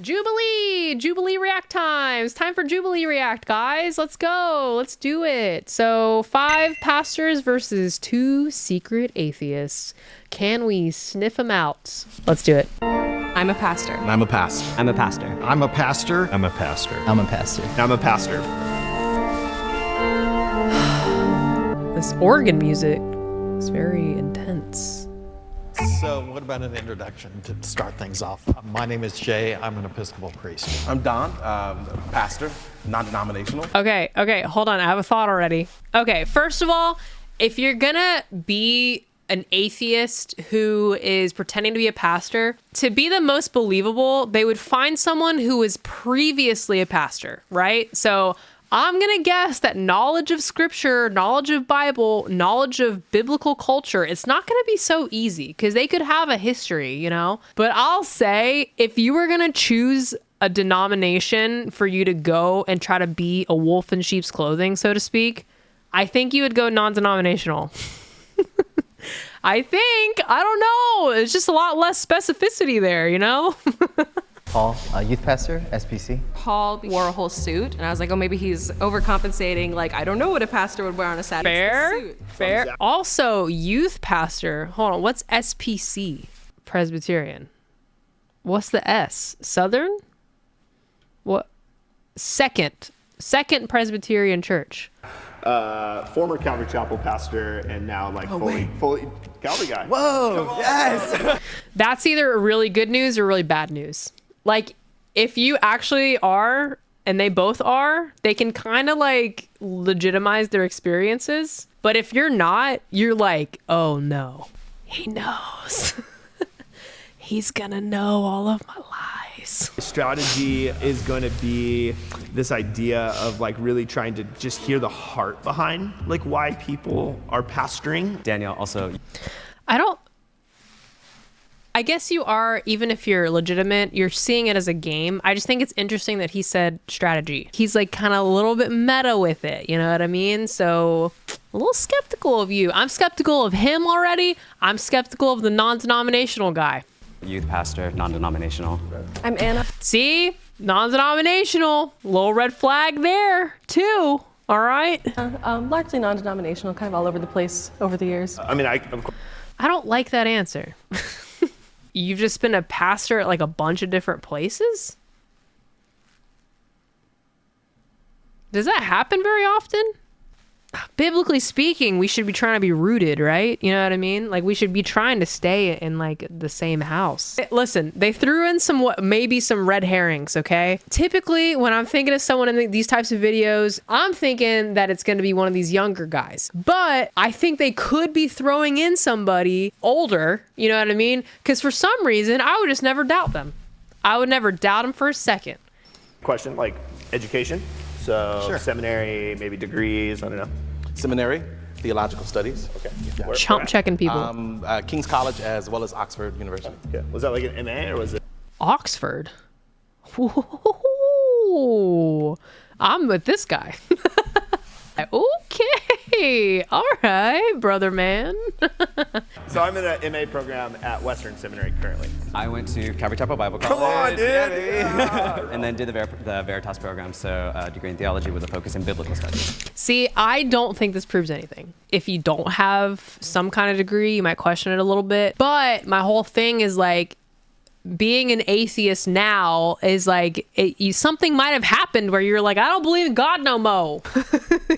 Jubilee React time. It's time for Jubilee React, guys. Let's go. Let's do it. So 5 pastors versus 2 secret atheists. Can we sniff them out? Let's do it. I'm a pastor. I'm a pastor. I'm a pastor. I'm a pastor. I'm a pastor. I'm a pastor. I'm a pastor. This organ music is very intense. So what about an introduction to start things off? My name is Jay. I'm an Episcopal priest. I'm Don, pastor, non-denominational. Okay, hold on. I have a thought already. Okay, first of all, if you're gonna be an atheist who is pretending to be a pastor, to be the most believable, they would find someone who was previously a pastor, right? So I'm gonna guess that knowledge of scripture, knowledge of Bible, knowledge of biblical culture, it's not gonna be so easy because they could have a history, you know? But I'll say if you were gonna choose a denomination for you to go and try to be a wolf in sheep's clothing, so to speak, I think you would go non-denominational. I don't know. It's just a lot less specificity there, you know? Paul, youth pastor, SPC. Paul wore a whole suit, and I was like, oh, maybe he's overcompensating. Like, I don't know what a pastor would wear on a Saturday. Fair. Also, youth pastor. Hold on. What's SPC? Presbyterian. What's the S? Southern? What? Second Presbyterian Church. Former Calvary Chapel pastor and now like fully Calvary guy. Whoa, yes. That's either really good news or really bad news. Like, if you actually are, and they both are, they can kind of like legitimize their experiences. But if you're not, you're like, oh no, he knows. He's gonna know all of my lies. Strategy is going to be this idea of like really trying to just hear the heart behind like why people are pastoring. Daniel, also. I guess you are, even if you're legitimate, you're seeing it as a game. I just think it's interesting that he said strategy. He's like kind of a little bit meta with it, you know what I mean? So a little skeptical of you. I'm skeptical of him already. I'm skeptical of the non-denominational guy. Youth pastor, non-denominational. I'm Anna. See? Non-denominational. Little red flag there, too. All right? Largely non-denominational, kind of all over the place over the years. I mean, I don't like that answer. You've just been a pastor at like a bunch of different places? Does that happen very often? Biblically speaking, we should be trying to be rooted, right? You know what I mean? Like, we should be trying to stay in like the same house. Listen, they threw in maybe some red herrings, okay? Typically, when I'm thinking of someone in these types of videos, I'm thinking that it's going to be one of these younger guys. But I think they could be throwing in somebody older, you know what I mean? Because for some reason, I would just never doubt them. I would never doubt them for a second. question like education. So Sure. Seminary, maybe degrees, I don't know. Seminary, theological studies. Okay. Chump checking people. King's College as well as Oxford University. Yeah. Was that like an MA or was it? Oxford. Ooh, I'm with this guy. Okay. All right, brother man. So I'm in an MA program at Western Seminary currently. I went to Calvary Chapel Bible College. Come on, dude. And then did the Veritas program, so a degree in theology with a focus in biblical studies. See, I don't think this proves anything. If you don't have some kind of degree, you might question it a little bit. But my whole thing is like, being an atheist now is like something might have happened where you're like, I don't believe in God no mo.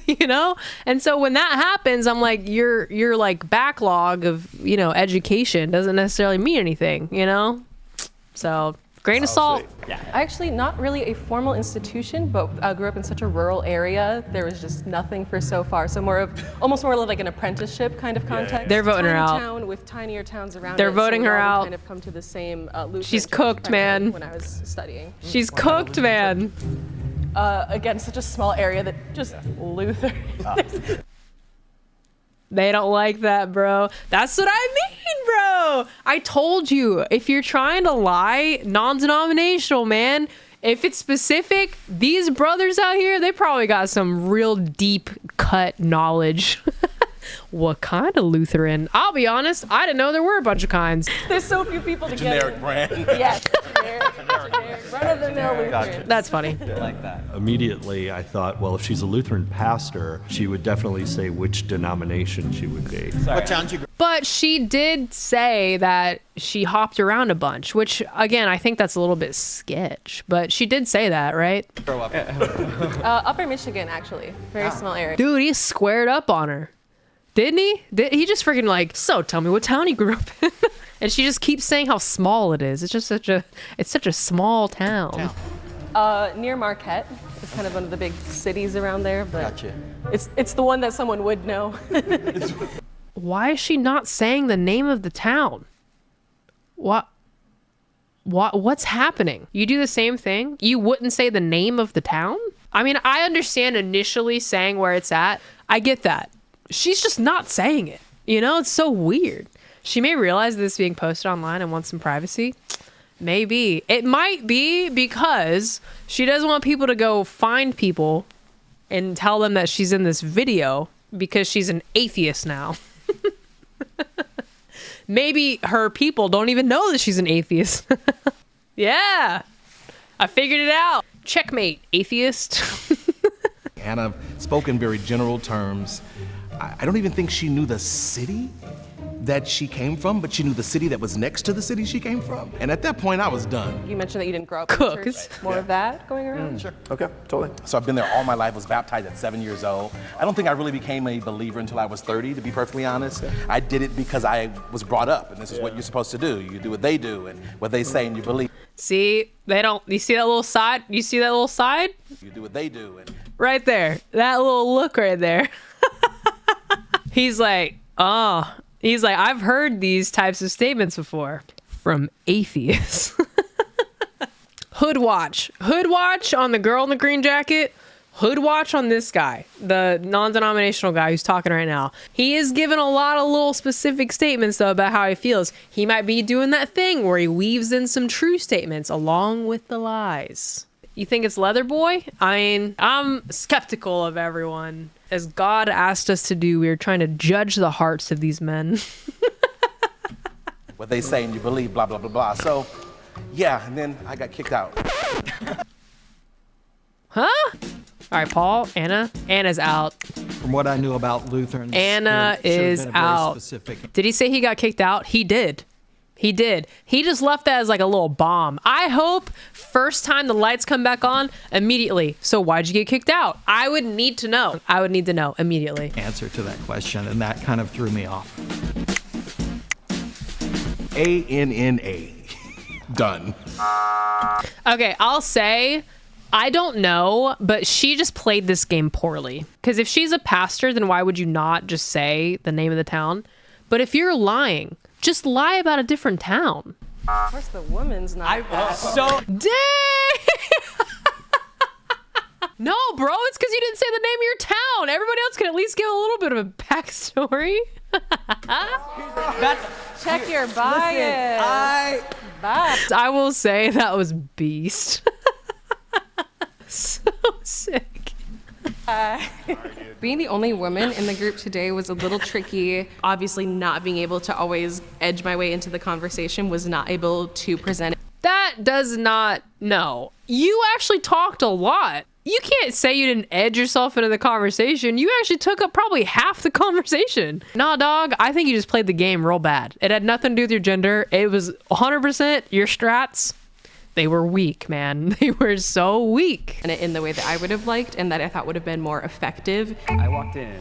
You know? And so when that happens, I'm like, your like backlog of, you know, education doesn't necessarily mean anything, you know? So grain of salt. Yeah. Actually, not really a formal institution, but I grew up in such a rural area. There was just nothing for so far. So almost more of like an apprenticeship kind of context. They're voting her out. Town with tinier towns around. They're it, voting so her we all out. Kind of come to the same Lutheran She's church cooked, man. When I was studying. She's cooked, man. Again, such a small area that just Lutheran. They don't like that, bro. That's what I mean, bro. I told you, if you're trying to lie, non-denominational, man. If it's specific, these brothers out here, they probably got some real deep cut knowledge. What kind of Lutheran? I'll be honest, I didn't know there were a bunch of kinds. There's so few people to Generic brand. Yes, generic. Run-of-the-mill Lutheran. That's funny. I like that. Immediately, I thought, well, if she's a Lutheran pastor, she would definitely say which denomination she would be. What town did you But she did say that she hopped around a bunch, which, again, I think that's a little bit sketch. But she did say that, right? Grow up. Upper Michigan, actually. Very small area. Dude, he squared up on her. Didn't he? He just freaking like, so tell me what town you grew up in. And she just keeps saying how small it is. It's just such a small town. Near Marquette. It's kind of one of the big cities around there, but Gotcha. it's the one that someone would know. Why is she not saying the name of the town? What's happening? You do the same thing? You wouldn't say the name of the town? I mean, I understand initially saying where it's at. I get that. She's just not saying it. You know, it's so weird. She may realize this is being posted online and wants some privacy. Maybe. It might be because she doesn't want people to go find people and tell them that she's in this video because she's an atheist now. Maybe her people don't even know that she's an atheist. Yeah. I figured it out. Checkmate, atheist. Anna spoke in very general terms. I don't even think she knew the city that she came from, but she knew the city that was next to the city she came from. And at that point, I was done. You mentioned that you didn't grow up in Cooks. church. More of that going around? Sure. Okay, totally. So I've been there all my life, was baptized at 7 years old. I don't think I really became a believer until I was 30, to be perfectly honest. I did it because I was brought up, and this is what you're supposed to do. You do what they do, and what they say, and you believe. See, they don't. You see that little side? You see that little side? You do what they do, and Right there. That little look right there. He's like, oh. He's like, I've heard these types of statements before from atheists. Hood watch. Hood watch on the girl in the green jacket. Hood watch on this guy, the non-denominational guy who's talking right now. He is giving a lot of little specific statements, though, about how he feels. He might be doing that thing where he weaves in some true statements along with the lies. You think it's Leather Boy? I mean, I'm skeptical of everyone. As God asked us to do, we are trying to judge the hearts of these men. what they say, and you believe, blah, blah, blah, blah. So, yeah, and then I got kicked out. Huh? All right, Paul, Anna. Anna's out. From what I knew about Lutherans, Anna there should have is been a very out. specific. Did he say he got kicked out? He did. He did. He just left that as like a little bomb. I hope first time the lights come back on, immediately. So why'd you get kicked out? I would need to know. I would need to know immediately. Answer to that question, and that kind of threw me off. ANNA. Done. Okay, I'll say, I don't know, but she just played this game poorly. Because if she's a pastor, then why would you not just say the name of the town? But if you're lying, just lie about a different town. Of course, the woman's not. Dang! No, bro, it's because you didn't say the name of your town. Everybody else can at least give a little bit of a backstory. Check your bias. Bias. I will say that was beast. So sick. Being the only woman in the group today was a little tricky. Obviously, not being able to always edge my way into the conversation, was not able to present it. That does not, no. You actually talked a lot. You can't say you didn't edge yourself into the conversation. You actually took up probably half the conversation. Nah, dog, I think you just played the game real bad. It had nothing to do with your gender. It was 100% your strats. They were weak, man. They were so weak. And in the way that I would have liked and that I thought would have been more effective. I walked in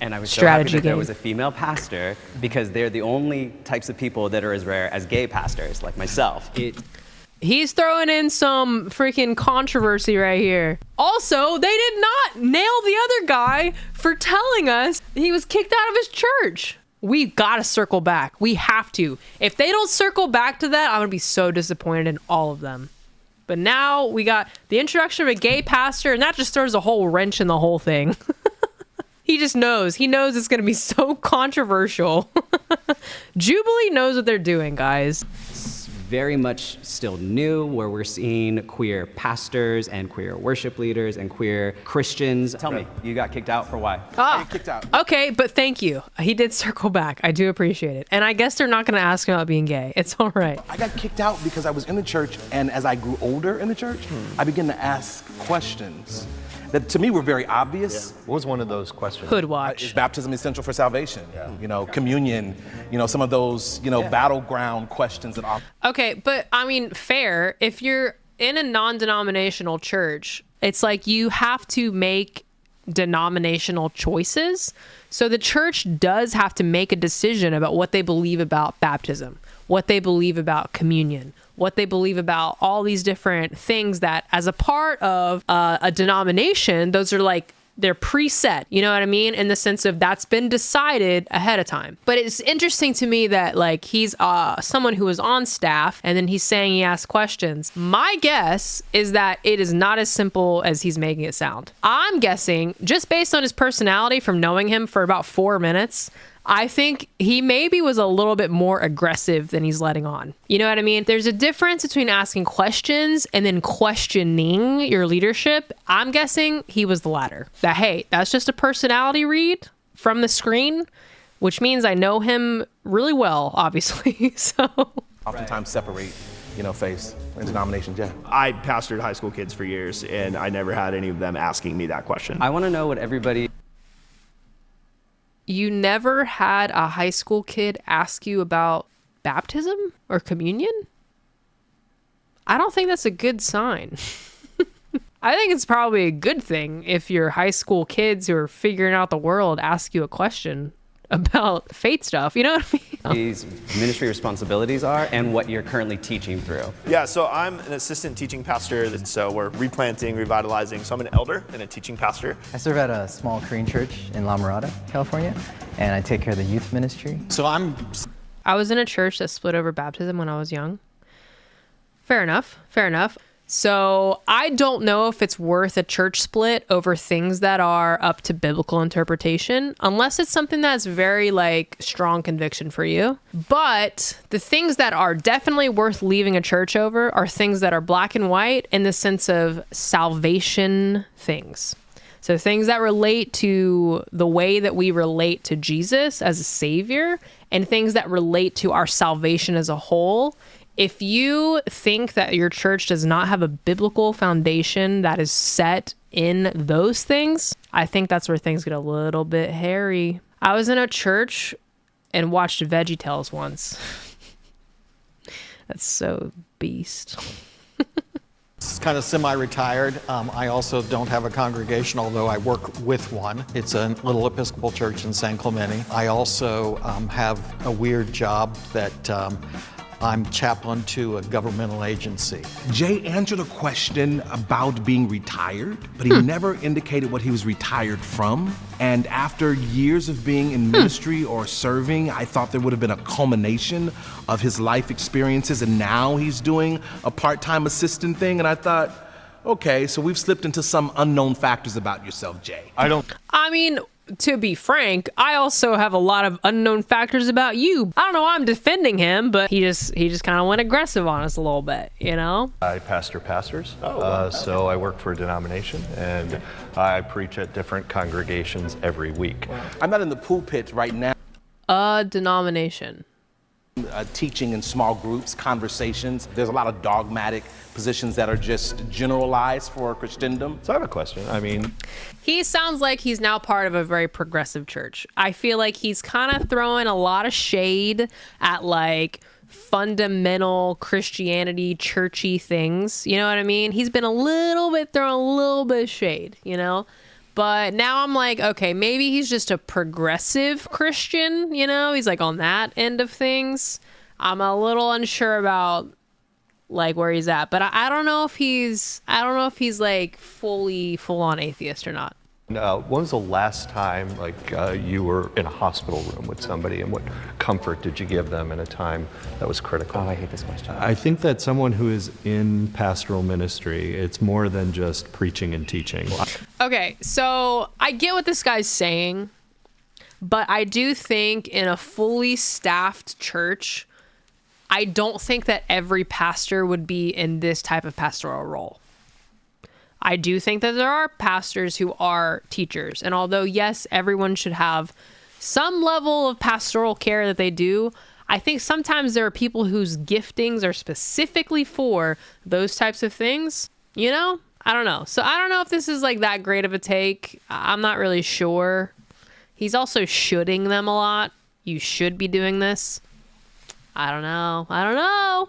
and I was so Strategy happy that there game. was a female pastor because they're the only types of people that are as rare as gay pastors, like myself. He's throwing in some freaking controversy right here. Also, they did not nail the other guy for telling us he was kicked out of his church. We've got to circle back. We have to. If they don't circle back to that, I'm going to be so disappointed in all of them. But now we got the introduction of a gay pastor, and that just throws a whole wrench in the whole thing. He just knows. He knows it's going to be so controversial. Jubilee knows what they're doing, guys. very much still new, where we're seeing queer pastors and queer worship leaders and queer Christians. Tell me, you got kicked out for why? I get kicked out. Okay, but thank you. He did circle back. I do appreciate it. And I guess they're not going to ask him about being gay. It's all right. I got kicked out because I was in the church, and as I grew older in the church, I began to ask questions that to me were very obvious. What was one of those questions? Hood Is watch. baptism essential for salvation? You know, communion, you know, some of those, you know, battleground questions that are. Okay, but I mean, fair. If you're in a non-denominational church, it's like you have to make denominational choices. So the church does have to make a decision about what they believe about baptism, what they believe about communion, what they believe about all these different things that as a part of a denomination, those are like, they're preset, you know what I mean? In the sense of that's been decided ahead of time. But it's interesting to me that like he's someone who was on staff and then he's saying he asked questions. My guess is that it is not as simple as he's making it sound. I'm guessing just based on his personality from knowing him for about 4 minutes, I think he maybe was a little bit more aggressive than he's letting on. You know what I mean? There's a difference between asking questions and then questioning your leadership. I'm guessing he was the latter. That, hey, that's just a personality read from the screen, which means I know him really well, obviously. So Oftentimes separate, you know, faith and denominations, yeah. I pastored high school kids for years, and I never had any of them asking me that question. I want to know what everybody. you never had a high school kid ask you about baptism or communion? I don't think that's a good sign. I think it's probably a good thing if your high school kids who are figuring out the world ask you a question about faith stuff. You know what I mean? These ministry responsibilities are and what you're currently teaching through. Yeah, so I'm an assistant teaching pastor, and so we're replanting, revitalizing. So I'm an elder and a teaching pastor. I serve at a small Korean church in La Mirada, California, and I take care of the youth ministry. So I was in a church that split over baptism when I was young. Fair enough. Fair enough. So I don't know if it's worth a church split over things that are up to biblical interpretation, unless it's something that's very like strong conviction for you. But the things that are definitely worth leaving a church over are things that are black and white in the sense of salvation things. So things that relate to the way that we relate to Jesus as a savior and things that relate to our salvation as a whole. If you think that your church does not have a biblical foundation that is set in those things, I think that's where things get a little bit hairy. I was in a church and watched VeggieTales once. That's so beast. It's kind of semi-retired. I also don't have a congregation, although I work with one. It's a little Episcopal church in San Clemente. I also have a weird job that I'm chaplain to a governmental agency. Jay answered a question about being retired, but he never indicated what he was retired from. And after years of being in ministry or serving, I thought there would have been a culmination of his life experiences, and now he's doing a part-time assistant thing. And I thought, okay, so we've slipped into some unknown factors about yourself, Jay. I mean, to be frank, I also have a lot of unknown factors about you. I don't know why I'm defending him, but he just kind of went aggressive on us a little bit, you know? I pastor pastors, so I work for a denomination, and I preach at different congregations every week. I'm not in the pulpit right now. A denomination. Teaching in small groups, conversations. There's a lot of dogmatic positions that are just generalized for Christendom. So I have a question. I mean, He sounds like he's now part of a very progressive church. I feel like he's kind of throwing a lot of shade at like fundamental Christianity, churchy things. You know what I mean? He's been throwing a little bit of shade, you know? But now I'm like, okay, maybe he's just a progressive Christian, you know? He's like on that end of things. I'm a little unsure about like where he's at, but I don't know if he's like full on atheist or not. when was the last time you were in a hospital room with somebody, and what comfort did you give them in a time that was critical? Oh, I hate this question. I think that someone who is in pastoral ministry, it's more than just preaching and teaching. Okay, so I get what this guy's saying, but I do think in a fully staffed church, I don't think that every pastor would be in this type of pastoral role. I do think that there are pastors who are teachers. And although, yes, everyone should have some level of pastoral care that they do, I think sometimes there are people whose giftings are specifically for those types of things. You know? I don't know. So I don't know if this is like that great of a take. I'm not really sure. He's also shoulding them a lot. You should be doing this. I don't know.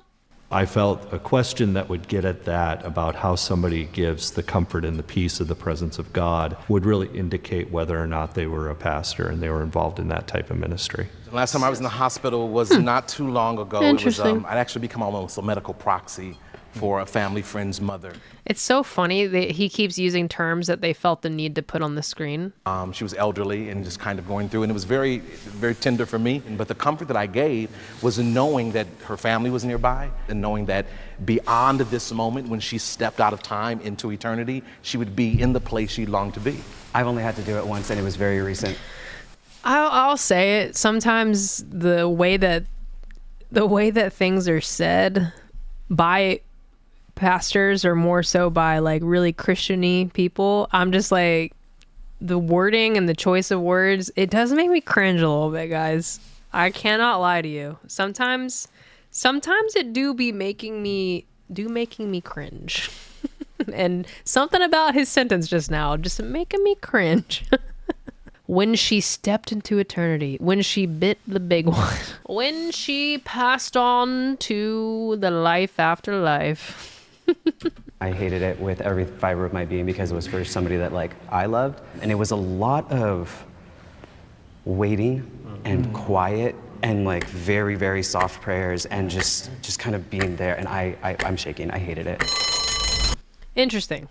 I felt a question that would get at that about how somebody gives the comfort and the peace of the presence of God would really indicate whether or not they were a pastor and they were involved in that type of ministry. The last time I was in the hospital was not too long ago. Interesting. I'd actually become almost a medical proxy for a family friend's mother. It's so funny that he keeps using terms that they felt the need to put on the screen. She was elderly and just kind of going through, and it was very, very tender for me. But the comfort that I gave was in knowing that her family was nearby and knowing that beyond this moment, when she stepped out of time into eternity, she would be in the place she longed to be. I've only had to do it once, and it was very recent. I'll say it. Sometimes the way that things are said by pastors or more so by like really Christian-y people, I'm just like, the wording and the choice of words, it does make me cringe a little bit, guys. I cannot lie to you. Sometimes it do making me cringe. And something about his sentence just now just making me cringe. When she stepped into eternity, when she bit the big one, when she passed on to the life after life. I hated it with every fiber of my being because it was for somebody that like I loved, and it was a lot of waiting and quiet and like very, very soft prayers and just kind of being there. And I'm shaking. I hated it. Interesting.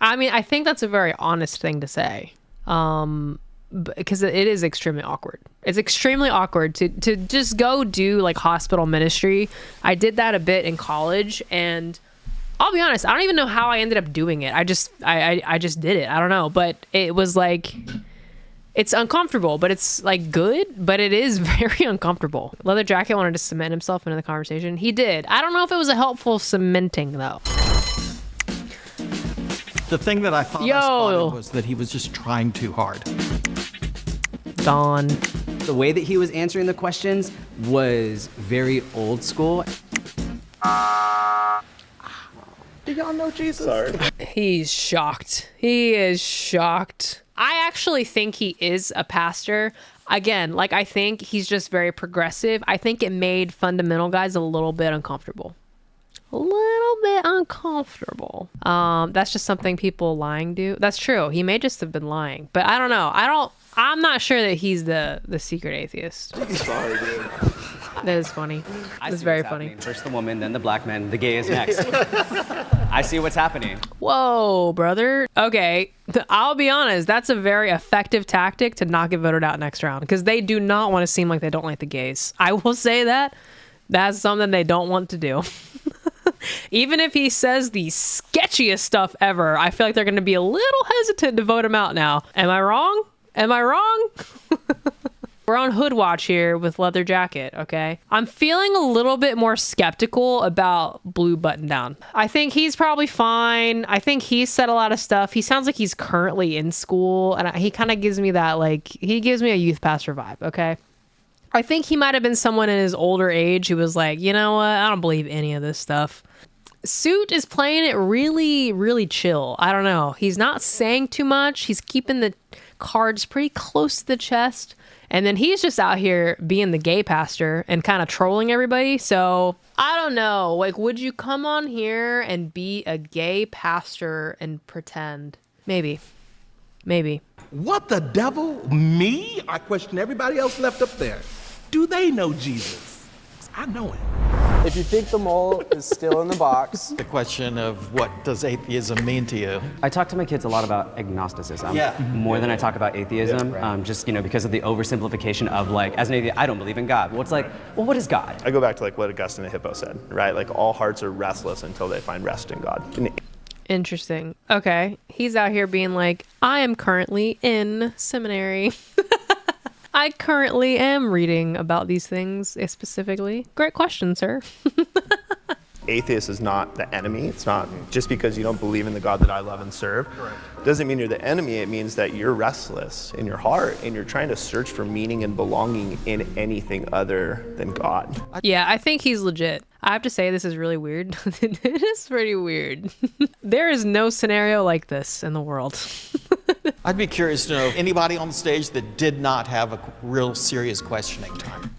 I mean, I think that's a very honest thing to say. Because it is extremely awkward. It's extremely awkward to just go do like hospital ministry. I did that a bit in college, and I'll be honest, I don't even know how I ended up doing it. I just did it. I don't know, but it was like, it's uncomfortable, but it's like good, but it is very uncomfortable. Leather Jacket wanted to cement himself into the conversation. He did. I don't know if it was a helpful cementing though. The thing that I thought I spotted was that he was just trying too hard. Don. The way that he was answering the questions was very old school. Do y'all know Jesus? Sorry. He's shocked. He is shocked. I actually think he is a pastor. Again, like I think he's just very progressive. I think it made fundamental guys a little bit uncomfortable. That's just something people lying do. That's true. He may just have been lying, but I don't know. I'm not sure that he's the secret atheist. Sorry, dude. That is funny. That's very funny. First the woman, then the black man, the gay is next. I see what's happening. Whoa, brother. Okay, I'll be honest. That's a very effective tactic to not get voted out next round because they do not want to seem like they don't like the gays. I will say that. That's something they don't want to do. Even if he says the sketchiest stuff ever, I feel like they're going to be a little hesitant to vote him out now. Am I wrong? We're on Hood Watch here with Leather Jacket, okay? I'm feeling a little bit more skeptical about Blue Button Down. I think he's probably fine. I think he's said a lot of stuff. He sounds like he's currently in school, and he kind of gives me that, like, he gives me a youth pastor vibe, okay? I think he might have been someone in his older age who was like, you know what? I don't believe any of this stuff. Suit is playing it really, really chill. I don't know. He's not saying too much. He's keeping the cards pretty close to the chest. And then he's just out here being the gay pastor and kind of trolling everybody. So I don't know. Like, would you come on here and be a gay pastor and pretend? Maybe. What the devil? Me? I question everybody else left up there. Do they know Jesus? I know him. If you think the mole is still in the box. The question of what does atheism mean to you? I talk to my kids a lot about agnosticism, Yeah. more than I talk about atheism, just because of the oversimplification of like, as an atheist, I don't believe in God. Well, it's like, well, what is God? I go back to like what Augustine the Hippo said, right? Like all hearts are restless until they find rest in God. Interesting. Okay. He's out here being like, I am currently in seminary. I currently am reading about these things specifically. Great question, sir. Atheist is not the enemy. It's not just because you don't believe in the God that I love and serve. Doesn't mean you're the enemy. It means that you're restless in your heart and you're trying to search for meaning and belonging in anything other than God. Yeah, I think he's legit. I have to say this is really weird. It is pretty weird. There is no scenario like this in the world. I'd be curious to know anybody on the stage that did not have a real serious questioning time.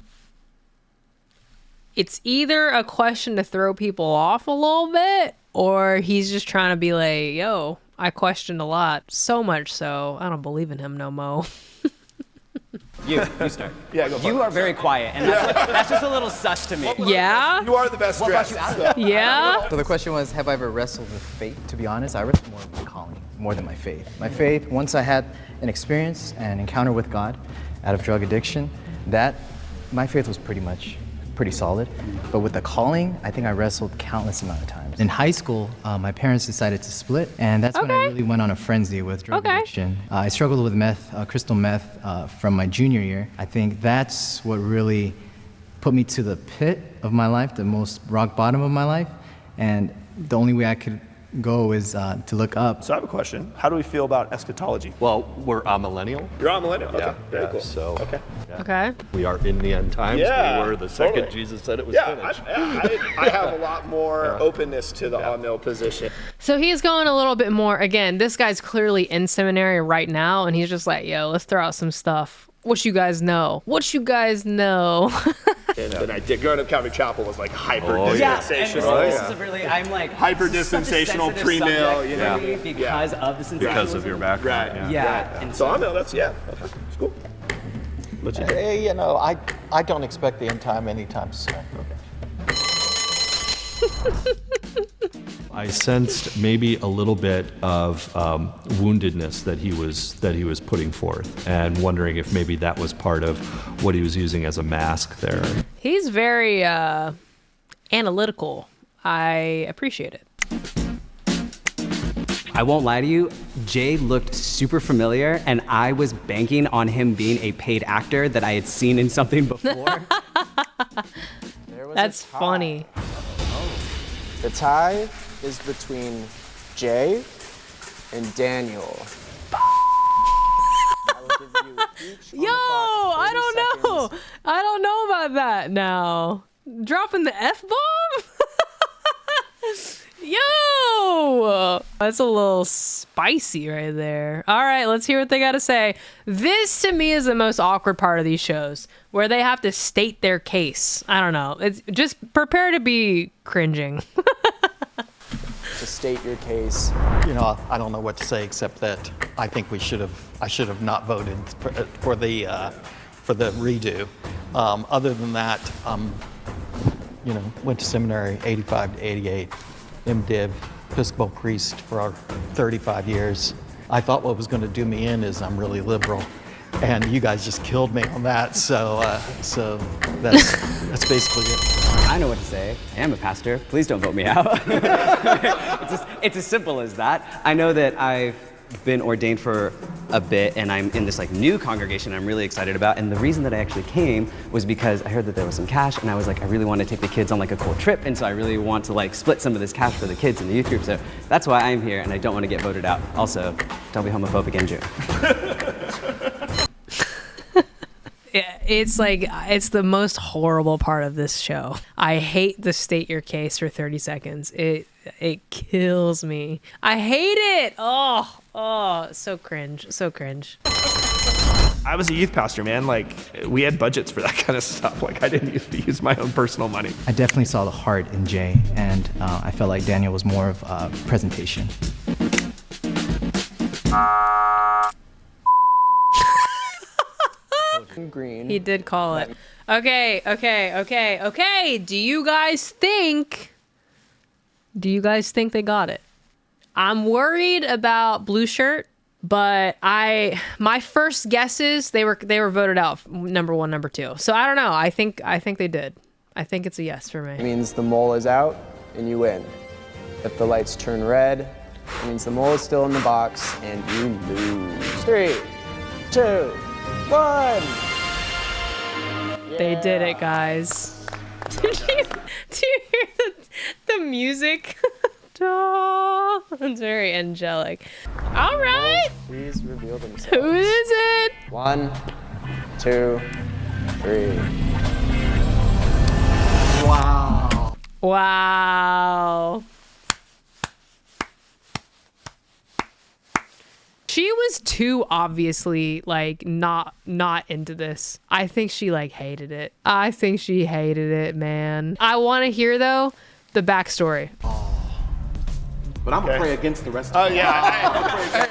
It's either a question to throw people off a little bit, or he's just trying to be like, yo, I questioned a lot. So much so, I don't believe in him no mo. You start. Yeah, go for You it. are very quiet, and that's just a little sus to me. Yeah? You are the best dressed. Yeah? So the question was, have I ever wrestled with faith? To be honest, I wrestled more with my calling, more than my faith. My faith, once I had an experience and encounter with God out of drug addiction, my faith was pretty solid. But with the calling, I think I wrestled countless amount of times. In high school, my parents decided to split, and that's when I really went on a frenzy with drug addiction. I struggled with crystal meth, from my junior year. I think that's what really put me to the pit of my life, the most rock bottom of my life, and the only way I could go is to look up. So I have a question. How do we feel about eschatology? Well, we're a millennial. You're on millennial? Okay, Yeah, very yeah, cool. so- Okay. Okay. We are in the end times. Yeah, We were the second totally. Jesus said it was Yeah, finished. I have a lot more openness to the on-mill position. So he's going a little bit more, again, this guy's clearly in seminary right now, and he's just like, yo, let's throw out some stuff. What you guys know? What you guys know? And then I did. Growing up Calvary Chapel was like hyper Yeah, dispensational. and this is a really, I'm like Hyper such a dispensational sensitive pre-mill, subject you for know. me because of the sensationalism. Because of your background. Right. Yeah. And so on-mill, that's, yeah. Okay. It's cool. Hey, I don't expect the end time anytime soon. I sensed maybe a little bit of woundedness that he was putting forth, and wondering if maybe that was part of what he was using as a mask there. He's very analytical. I appreciate it. I won't lie to you, Jay looked super familiar, and I was banking on him being a paid actor that I had seen in something before. That's funny. The tie is between Jay and Daniel. I will give you each on Yo, the clock I 30 don't know. seconds. I don't know about that now. Dropping the F-bomb? Yo! That's a little spicy right there. All right, let's hear what they got to say. This, to me, is the most awkward part of these shows, where they have to state their case. I don't know. It's just prepare to be cringing. To state your case. I don't know what to say except that I think I should have not voted for the redo. Other than that, went to seminary 85 to 88, MDiv, Episcopal priest for 35 years. I thought what was going to do me in is I'm really liberal, and you guys just killed me on that. So that's basically it. I know what to say. I am a pastor. Please don't vote me out. It's as simple as that. I know that I've been ordained for a bit, and I'm in this new congregation I'm really excited about. And the reason that I actually came was because I heard that there was some cash, and I was like, I really want to take the kids on a cool trip, and so I really want to split some of this cash for the kids in the youth group. So that's why I'm here, and I don't want to get voted out. Also, don't be homophobic in June. It's the most horrible part of this show. I hate the state your case for 30 seconds. It kills me. I hate it. Oh, so cringe. So cringe. I was a youth pastor, man. We had budgets for that kind of stuff. I didn't used to use my own personal money. I definitely saw the heart in Jay, and I felt like Daniel was more of a presentation. Green. He did call it. Okay. Do you guys think they got it? I'm worried about blue shirt, but my first guesses they were voted out number 1, number 2. So I don't know. I think they did. I think it's a yes for It me. means the mole is out and you win. If the lights turn red, it means the mole is still in the box and you lose. 3, 2, 1. They did it, guys. Did you hear the music? Oh, it's very angelic. All right. Please reveal themselves. Who is it? 1, 2, 3. Wow. Wow. She was too obviously like not into this. I think she like hated it. I think she hated it, man. I want to hear though the backstory. But I'm gonna pray against the rest of them. Yeah.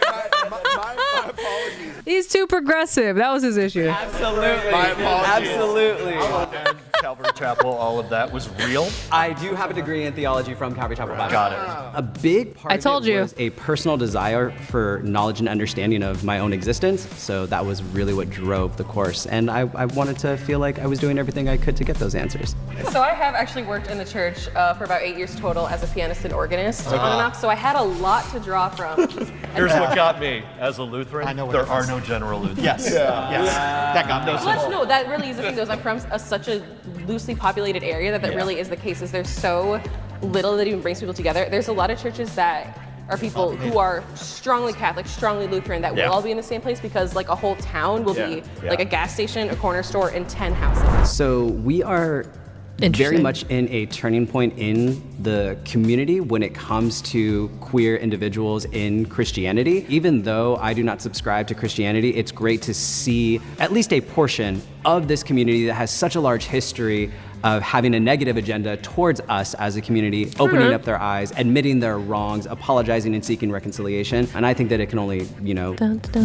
My apologies. He's too progressive. That was his issue. Absolutely. My apologies. Absolutely. And Calvary Chapel, all of that was real? I do have a degree in theology from Calvary Chapel Bible. Got it. A big part I of told it you. was a personal desire for knowledge and understanding of my own existence. So that was really what drove the course. And I wanted to feel like I was doing everything I could to get those answers. So I have actually worked in the church for about 8 years total as a pianist and organist on and off. So I had a lot to draw from. Here's what got me as a Lutheran. I know what there it are is. no general Lutherans. Yes. Yes. That got no sense. Well, no, that really is the thing. Though, is I'm from such a loosely populated area that really is the case. Is there's so little that even brings people together. There's a lot of churches that are people who are strongly Catholic, strongly Lutheran, that will all be in the same place because like a whole town will be like a gas station, a corner store, and 10 houses. So we are very Interesting. much in a turning point in the community when it comes to queer individuals in Christianity. Even though I do not subscribe to Christianity, it's great to see at least a portion of this community that has such a large history of having a negative agenda towards us as a community, opening up their eyes, admitting their wrongs, apologizing and seeking reconciliation. And I think that it can only,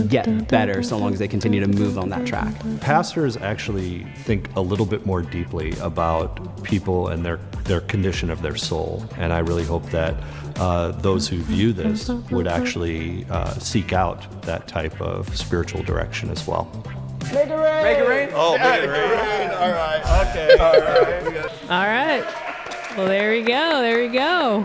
get better so long as they continue to move on that track. Pastors actually think a little bit more deeply about people and their condition of their soul. And I really hope that those who view this would actually seek out that type of spiritual direction as well. Make it rain. Make it rain. Oh, yeah, all right. Okay. All right. All right. Well, there we go. There we go.